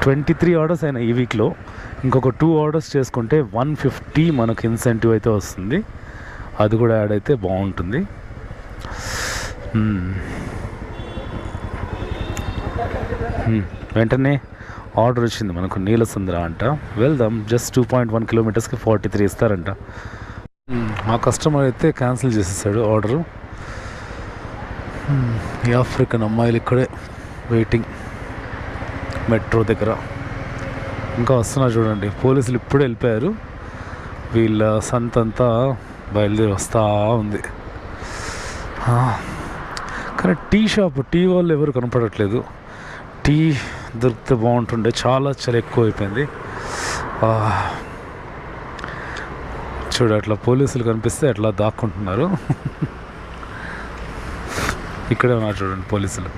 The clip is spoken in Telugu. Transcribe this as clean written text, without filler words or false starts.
23 ఆర్డర్స్ అయినాయి ఈ వీక్లో. ఇంకొక 2 ఆర్డర్స్ చేసుకుంటే 150 మనకు ఇన్సెంటివ్ అయితే వస్తుంది. అది కూడా యాడ్ అయితే బాగుంటుంది. వెంటనే ఆర్డర్ వచ్చింది మనకు, నీలసుందర అంట. వెళ్దాం. జస్ట్ 2.1 కిలోమీటర్స్కి 43 ఇస్తారంట. మా కస్టమర్ అయితే క్యాన్సిల్ చేసేసాడు ఆర్డరు. ఈ ఆఫ్రికన్ అమ్మాయిలు ఇక్కడే వెయిటింగ్ మెట్రో దగ్గర. ఇంకా వస్తున్నారు చూడండి. పోలీసులు ఇప్పుడే వెళ్ళిపోయారు. వీళ్ళ సంతంతా బయలుదేరి వస్తూ ఉంది. కానీ టీ వాళ్ళు ఎవరు కనపడట్లేదు. టీ దొరికితే బాగుంటుండే. చాలా ఎక్కువ అయిపోయింది. చూడు, అట్లా పోలీసులు కనిపిస్తే అట్లా దాక్కుంటున్నారు. ఇక్కడే ఉన్నారు చూడండి పోలీసులు.